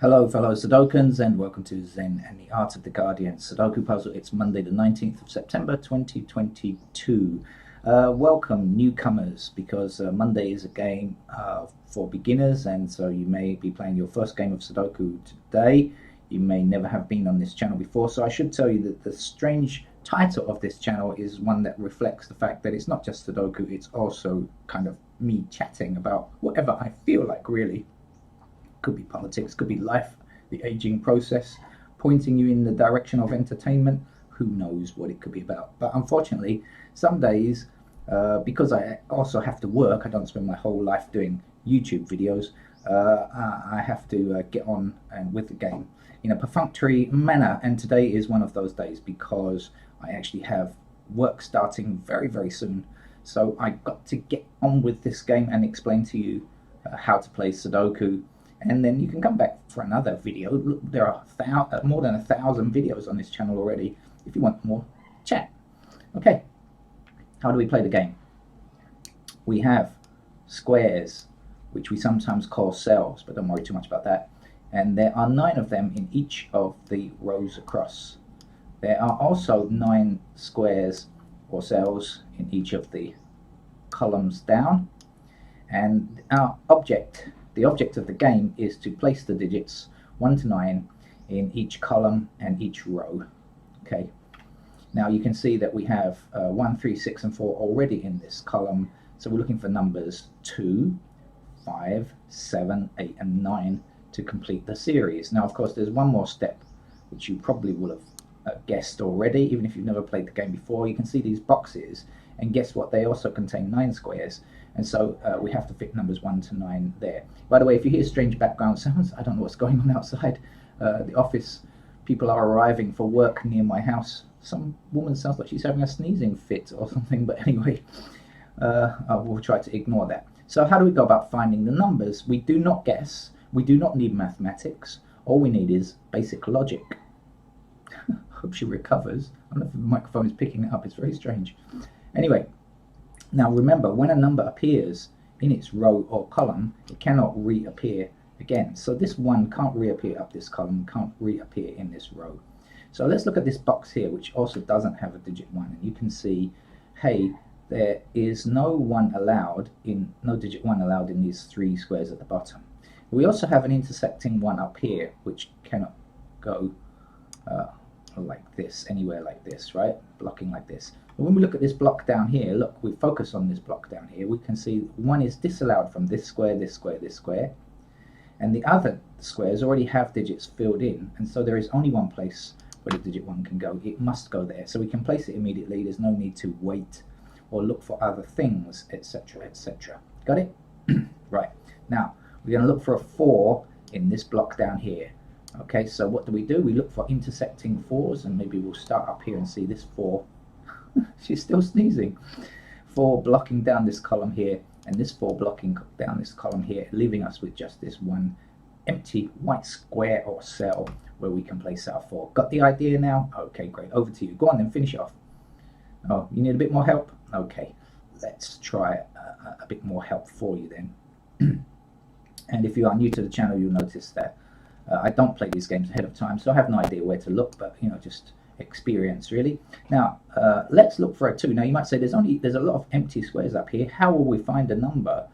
Hello fellow Sudokans and welcome to Zen and the Art of the Guardian Sudoku puzzle. It's Monday the 19th of September 2022. Welcome newcomers, because Monday is a game for beginners, and so you may be playing your first game of Sudoku today. You may never have been on this channel before, so I should tell you that the strange title of this channel is one that reflects the fact that it's not just Sudoku, it's also kind of me chatting about whatever I feel like, really. Could be politics, could be life, the aging process, pointing you in the direction of entertainment. Who knows what it could be about? But unfortunately, some days, because I also have to work, I don't spend my whole life doing YouTube videos. I have to get on and with the game in a perfunctory manner, and today is one of those days because I actually have work starting very, very soon. So I got to get on with this game and explain to you how to play Sudoku. And then you can come back for another video. Look, there are more than 1,000 videos on this channel already if you want more chat. Okay, how do we play the game? We have squares, which we sometimes call cells, but don't worry too much about that. And there are 9 of them in each of the rows across. There are also 9 squares or cells in each of the columns down. And our the object of the game is to place the digits 1 to 9 in each column and each row. Okay, now you can see that we have 1, 3, 6 and 4 already in this column, so we're looking for numbers 2, 5, 7, 8 and 9 to complete the series. Now of course there's one more step which you probably will have guessed already, even if you've never played the game before. You can see these boxes, and guess what, they also contain 9 squares, and so we have to fit numbers 1 to 9 there. By the way, if you hear strange background sounds, I don't know what's going on outside. The office people are arriving for work near my house. Some woman sounds like she's having a sneezing fit or something, but anyway, I will try to ignore that. So how do we go about finding the numbers? We do not guess, we do not need mathematics, all we need is basic logic. Hope she recovers. I don't know if the microphone is picking it up, it's very strange. Anyway, now remember, when a number appears in its row or column, it cannot reappear again. So this 1 can't reappear up this column, can't reappear in this row. So let's look at this box here, which also doesn't have a digit 1, and you can see, hey, there is no digit 1 allowed in these 3 squares at the bottom. We also have an intersecting 1 up here, which cannot go like this, anywhere like this, right? Blocking like this. But when we look at this block down here, look, we focus on this block down here, we can see 1 is disallowed from this square, this square, this square, and the other squares already have digits filled in, and so there is only one place where the digit 1 can go. It must go there, so we can place it immediately. There's no need to wait or look for other things, etc., etc. Got it? Right, now we're going to look for a 4 in this block down here. Okay, so what do? We look for intersecting 4s, and maybe we'll start up here and see this 4. She's still sneezing. 4 blocking down this column here, and this 4 blocking down this column here, leaving us with just this one empty white square or cell where we can place our 4. Got the idea now? Okay, great. Over to you. Go on then, finish it off. Oh, you need a bit more help? Okay, let's try a bit more help for you then. And if you are new to the channel, you'll notice that I don't play these games ahead of time, so I have no idea where to look, but you know, just experience really. Now let's look for a 2. Now you might say there's a lot of empty squares up here. How will we find a number?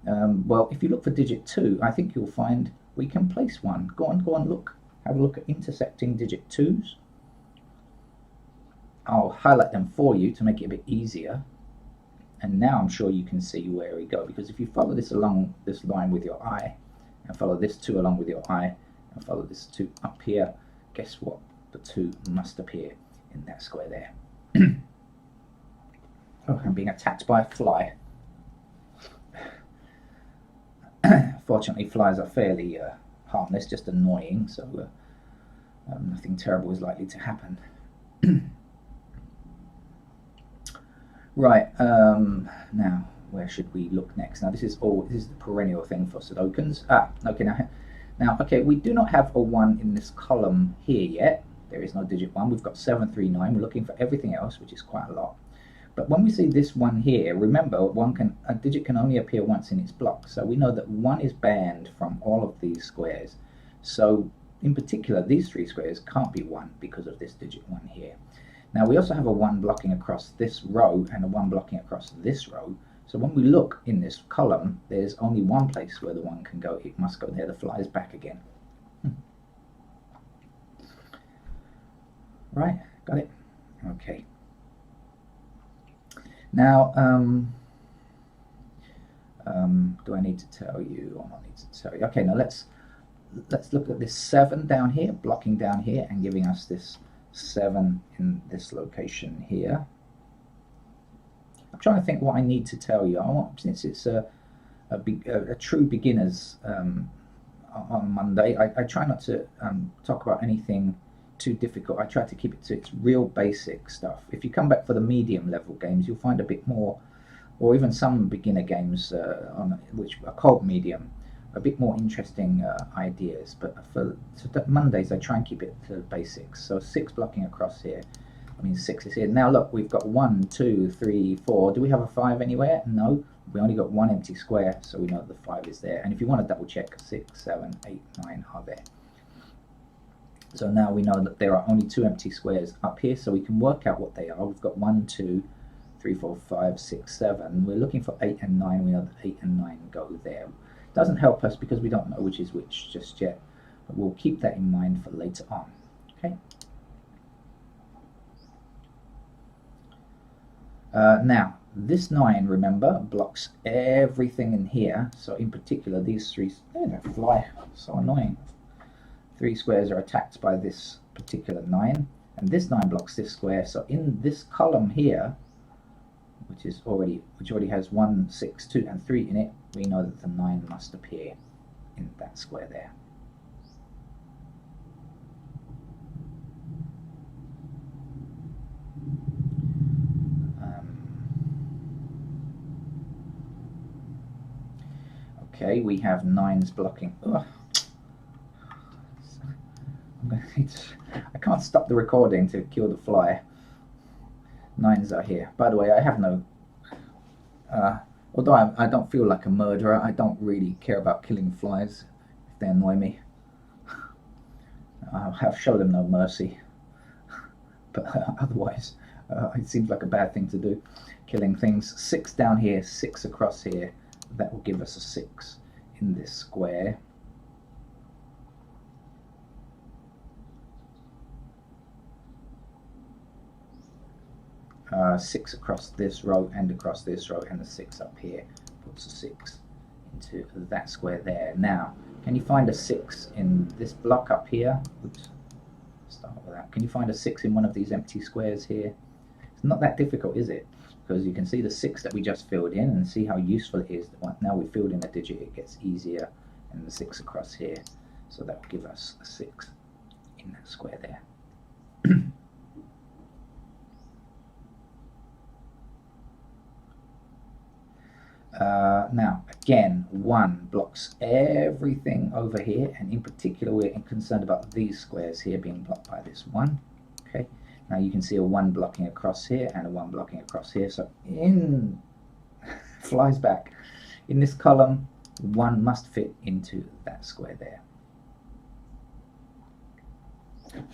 Well, if you look for digit 2, I think you'll find we can place 1. Go on, look. Have a look at intersecting digit 2s. I'll highlight them for you to make it a bit easier. And now I'm sure you can see where we go, because if you follow this along this line with your eye, and follow this 2 along with your eye, and follow this 2 up here, guess what? The 2 must appear in that square there. Oh, I'm being attacked by a fly. Fortunately, flies are fairly harmless, just annoying, so nothing terrible is likely to happen. Right, now where should we look next? Now this is the perennial thing for Sudokans. Okay, we do not have a 1 in this column here yet. There is no digit 1. We've got 7, 3, 9. We're looking for everything else, which is quite a lot. But when we see this 1 here, remember a digit can only appear once in its block. So we know that 1 is banned from all of these squares. So in particular, these 3 squares can't be 1 because of this digit 1 here. Now we also have a 1 blocking across this row and a 1 blocking across this row. So when we look in this column, there's only one place where the 1 can go. It must go there. The fly is back again. Right, got it? Okay. Now, do I need to tell you or not need to tell you? Okay, now let's look at this 7 down here, blocking down here and giving us this 7 in this location here. I'm trying to think what I need to tell you. I want, since it's a true beginners on Monday, I try not to talk about anything too difficult. I try to keep it to its real basic stuff. If you come back for the medium level games, you'll find a bit more, or even some beginner games on which are called medium, a bit more interesting ideas. But for Mondays, I try and keep it to the basics. So 6 blocking across here. I mean 6 is here. Now look, we've got 1, 2, 3, 4. Do we have a 5 anywhere? No. We only got 1 empty square, so we know the 5 is there. And if you want to double check, 6, 7, 8, 9 are there. So now we know that there are only 2 empty squares up here, so we can work out what they are. We've got 1, 2, 3, 4, 5, 6, 7. We're looking for 8 and 9. We know that 8 and 9 go there. Doesn't help us because we don't know which is which just yet, but we'll keep that in mind for later on. Okay. Now this 9, remember, blocks everything in here. So in particular, these 3. They don't fly. So annoying. 3 squares are attacked by this particular 9, and this 9 blocks this square. So in this column here, which already has 1, 6, 2, and 3 in it, we know that the 9 must appear in that square there. Okay, we have 9s blocking. Ugh. I can't stop the recording to kill the fly. 9s are here. By the way, I have no... although I don't feel like a murderer, I don't really care about killing flies if they annoy me. I have shown them no mercy. But otherwise, it seems like a bad thing to do, killing things. 6 down here, 6 across here. That will give us a 6 in this square. 6 across this row and across this row, and the 6 up here puts a 6 into that square there. Now, can you find a 6 in this block up here? Oops, start with that. Can you find a 6 in one of these empty squares here? It's not that difficult, is it? Because you can see the 6 that we just filled in and see how useful it is. Now we filled in a digit, it gets easier, and the 6 across here. So that will give us a 6 in that square there. Now, again, 1 blocks everything over here, and in particular we're concerned about these squares here being blocked by this 1. Okay, now you can see a 1 blocking across here and a 1 blocking across here, so in flies back. In this column, 1 must fit into that square there.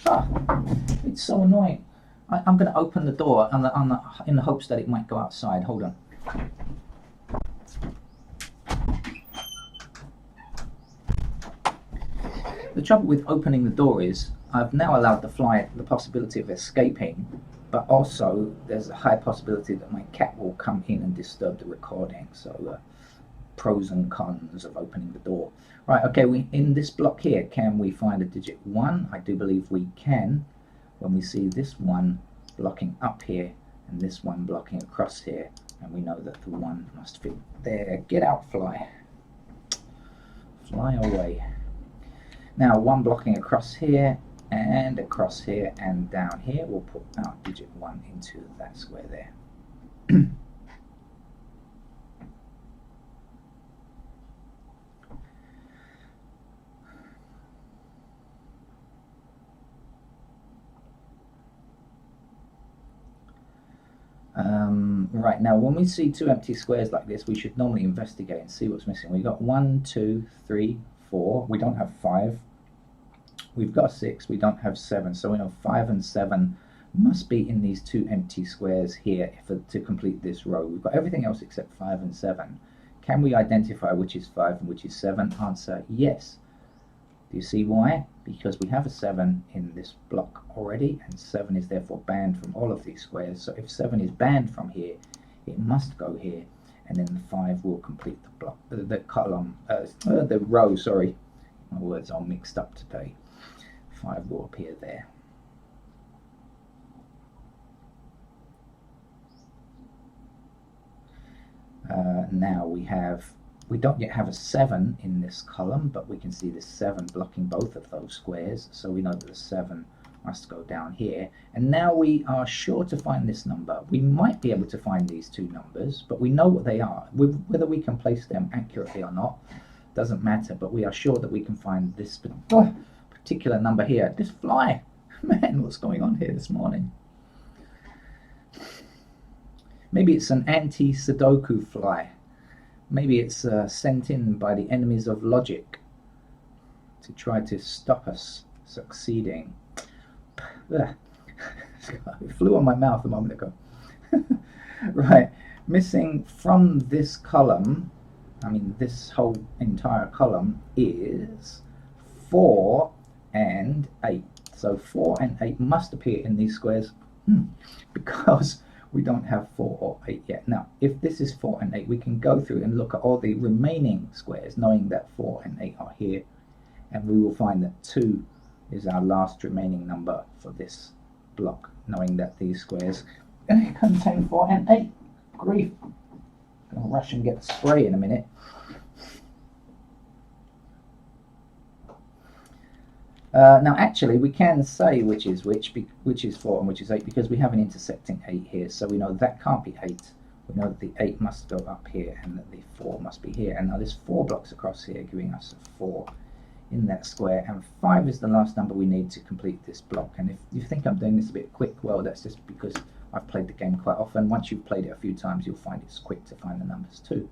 Ah, it's so annoying. I'm going to open the door in the hopes that it might go outside. Hold on. The trouble with opening the door is I've now allowed the fly the possibility of escaping, but also there's a high possibility that my cat will come in and disturb the recording. So pros and cons of opening the door. Right, okay, in this block here, can we find a digit 1? I do believe we can, when we see this 1 blocking up here and this 1 blocking across here, and we know that the 1 must fit there. Get out, fly. Fly away. Now 1 blocking across here and down here, we'll put our digit 1 into that square there. Right, now when we see 2 empty squares like this, we should normally investigate and see what's missing. We got 1, 2, 3, 4. We don't have 5. We've got 6, we don't have 7, so we know 5 and 7 must be in these 2 empty squares here to complete this row. We've got everything else except 5 and 7. Can we identify which is 5 and which is 7? Answer, yes. Do you see why? Because we have a 7 in this block already, and 7 is therefore banned from all of these squares. So if 7 is banned from here, it must go here, and then the 5 will complete the block, the column, the row, sorry. My words are mixed up today. 5 will appear there. Now we don't yet have a 7 in this column, but we can see this 7 blocking both of those squares, so we know that the 7 must go down here. And now we are sure to find this number. We might be able to find these 2 numbers, but we know what they are. Whether we can place them accurately or not doesn't matter, but we are sure that we can find this particular number here. This fly, man, what's going on here this morning? Maybe it's an anti-Sudoku fly. Maybe it's sent in by the enemies of logic to try to stop us succeeding. It flew on my mouth a moment ago. Right, missing from this column, I mean this whole entire column, is 4 and 8. So 4 and 8 must appear in these squares because we don't have 4 or 8 yet. Now, if this is 4 and 8, we can go through and look at all the remaining squares, knowing that 4 and 8 are here, and we will find that 2 is our last remaining number for this block, knowing that these squares contain 4 and 8. Grief. I'm going to rush and get the spray in a minute. Now actually we can say which is 4 and which is 8, because we have an intersecting 8 here, so we know that can't be 8. We know that the 8 must go up here and that the 4 must be here, and now there's 4 blocks across here giving us a 4 in that square, and 5 is the last number we need to complete this block. And if you think I'm doing this a bit quick, well, that's just because I've played the game quite often. Once you've played it a few times, you'll find it's quick to find the numbers too.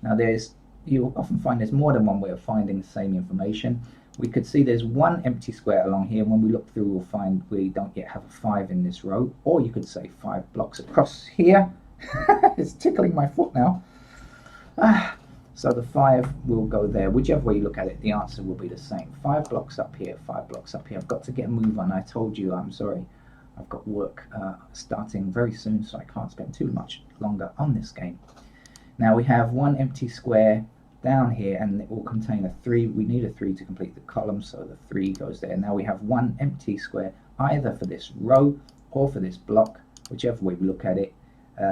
Now you'll often find there's more than one way of finding the same information. We could see there's one empty square along here, and when we look through we'll find we don't yet have a 5 in this row. Or you could say 5 blocks across here. It's tickling my foot now. So the 5 will go there. Whichever way you look at it, the answer will be the same. 5 blocks up here, 5 blocks up here. I've got to get a move on. I told you, I'm sorry, I've got work starting very soon, so I can't spend too much longer on this game. Now we have one empty square down here, and it will contain a 3. We need a 3 to complete the column, so the 3 goes there. Now we have one empty square either for this row or for this block. Whichever way we look at it,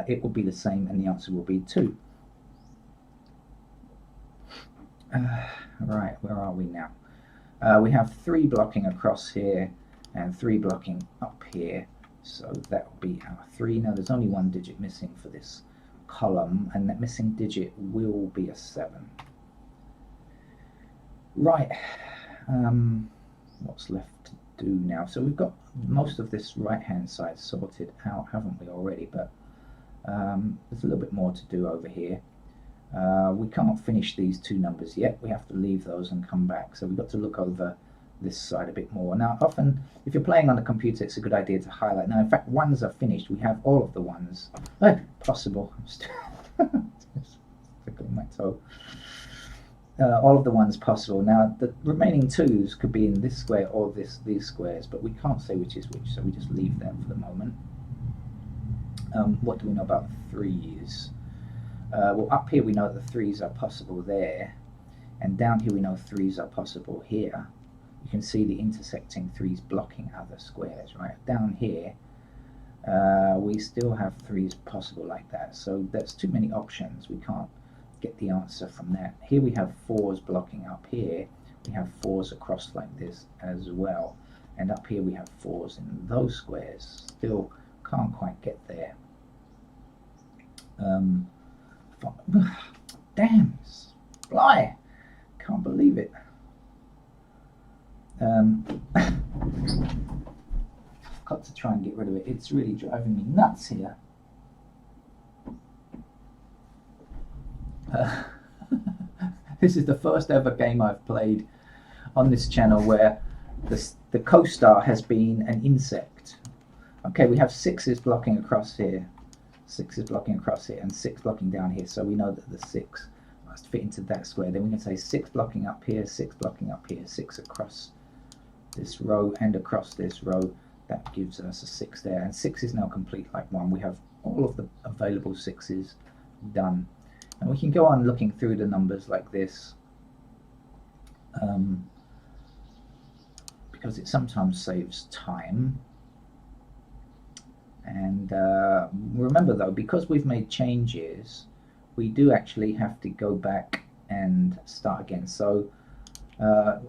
it will be the same, and the answer will be 2. Right, where are we now? We have 3 blocking across here and 3 blocking up here, so that will be our 3. Now there's only 1 digit missing for this column, and that missing digit will be a 7. Right, what's left to do now? So we've got most of this right hand side sorted out, haven't we already? But there's a little bit more to do over here. We can't finish these 2 numbers yet. We have to leave those and come back, so we've got to look over this side a bit more. Now often if you're playing on a computer, it's a good idea to highlight. Now in fact, ones are finished. We have all of the ones possible. I'm still tickling my toe. All of the ones possible. Now the remaining 2s could be in this square or these squares, but we can't say which is which, so we just leave them for the moment. What do we know about 3s? Well, up here we know that the 3s are possible there, and down here we know 3s are possible here. You can see the intersecting 3s blocking other squares, right? Down here, we still have 3s possible like that. So that's too many options. We can't get the answer from that. Here we have 4s blocking up here. We have 4s across like this as well. And up here we have 4s in those squares. Still can't quite get there. Damn, fly! Can't believe it. I've got to try and get rid of it. It's really driving me nuts here. This is the first ever game I've played on this channel where the co-star has been an insect. Okay, we have 6s blocking across here, 6s blocking across here, and 6 blocking down here. So we know that the 6 must fit into that square. Then we can say 6 blocking up here, 6 blocking up here, 6 across this row and across this row. That gives us a 6 there, and 6 is now complete like 1. We have all of the available 6s done, and we can go on looking through the numbers like this, because it sometimes saves time. And remember though, because we've made changes, we do actually have to go back and start again. So well,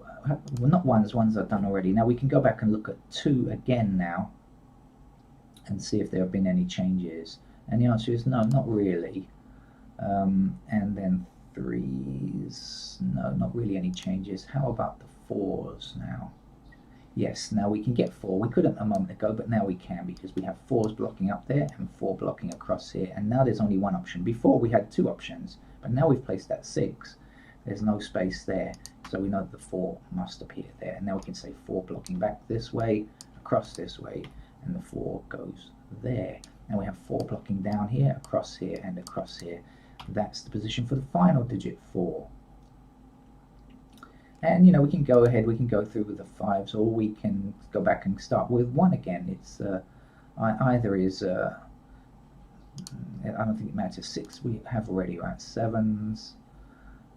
not ones are done already. Now we can go back and look at 2 again now and see if there have been any changes, and the answer is no, not really. And then 3s, no, not really any changes. How about the 4s now? Yes, now we can get 4. We couldn't a moment ago, but now we can, because we have 4s blocking up there and 4 blocking across here, and now there's only one option. Before we had 2 options, but now we've placed that 6. There's no space there, so we know that the 4 must appear there. And now we can say 4 blocking back this way, across this way, and the 4 goes there. Now we have 4 blocking down here, across here, and across here. That's the position for the final digit 4. And you know, we can go ahead, we can go through with the 5s, or we can go back and start with 1 again. It's either is I don't think it matters. 6 we have already, right? 7s.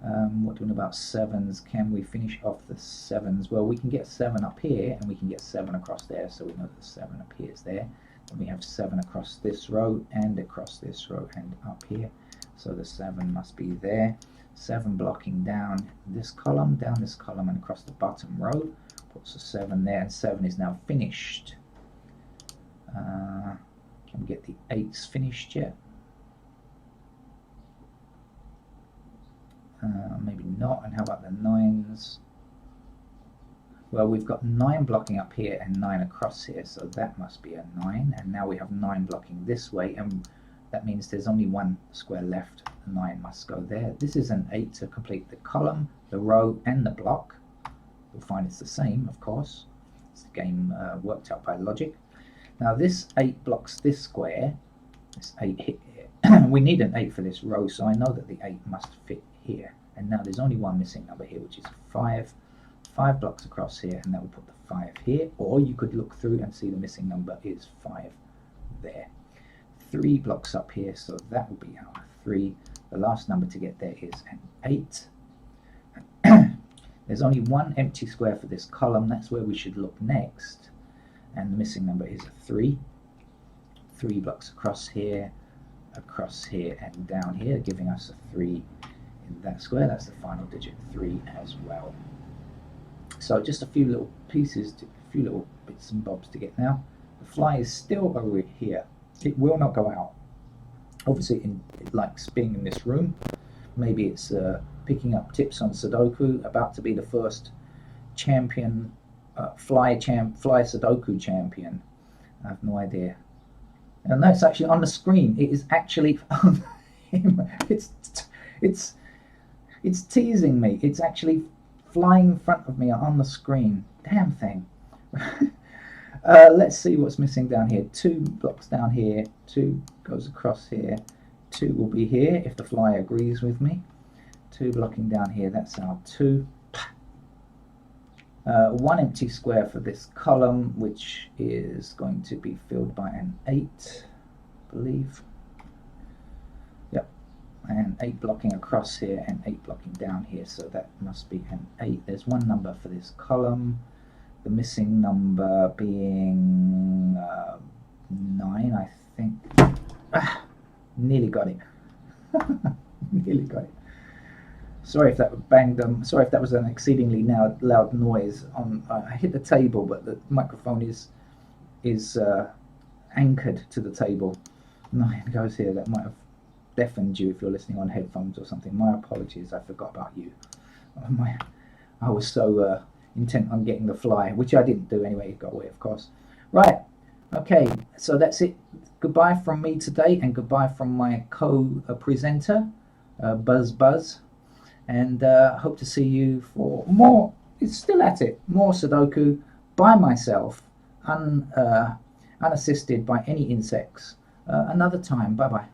What do we know about 7s? Can we finish off the 7s? Well, we can get 7 up here, and we can get 7 across there, so we know that 7 appears there. Then we have 7 across this row, and across this row, and up here, so the 7 must be there. 7 blocking down this column, and across the bottom row, puts a 7 there, and 7 is now finished. Can we get the 8s finished yet? Maybe not. And how about the 9s? Well, we've got 9 blocking up here and 9 across here, so that must be a 9. And now we have 9 blocking this way, and that means there's only one square left. The 9 must go there. This is an 8 to complete the column, the row, and the block. You'll find it's the same, of course. It's the game worked out by logic. Now this 8 blocks this square. This 8 here. We need an 8 for this row, so I know that the 8 must fit here. And now there's only one missing number here, which is 5. 5 blocks across here, and that will put the 5 here. Or you could look through and see the missing number is 5 there. 3 blocks up here, so that will be our 3. The last number to get there is an 8. There's only one empty square for this column. That's where we should look next. And the missing number is a 3. 3 blocks across here, and down here, giving us a 3 in that square. That's the final digit 3 as well. So just a few little pieces, a few little bits and bobs to get now. The fly is still over here. It will not go out. Obviously, it likes being in this room. Maybe it's picking up tips on Sudoku, about to be the first champion, fly Sudoku champion. I have no idea. And that's actually on the screen. It is actually on him. It's teasing me. It's actually flying in front of me on the screen. Damn thing. Let's see what's missing down here. 2 blocks down here, 2 goes across here, 2 will be here if the fly agrees with me. 2 blocking down here, that's our 2. 1 empty square for this column, which is going to be filled by an 8, I believe. Yep, and 8 blocking across here and 8 blocking down here, so that must be an 8. There's one number for this column. The missing number being 9, I think. Nearly got it. Nearly got it. Sorry if that banged them. Sorry if that was an exceedingly loud noise. I hit the table, but the microphone is anchored to the table. 9 goes here. That might have deafened you if you're listening on headphones or something. My apologies. I forgot about you. I was so intent on getting the fly, which I didn't do anyway. It got away, of course. Right. Okay. So that's it. Goodbye from me today, and goodbye from my co-presenter, Buzz. And hope to see you for more it's still at it. More Sudoku by myself, unassisted by any insects. Another time. Bye bye.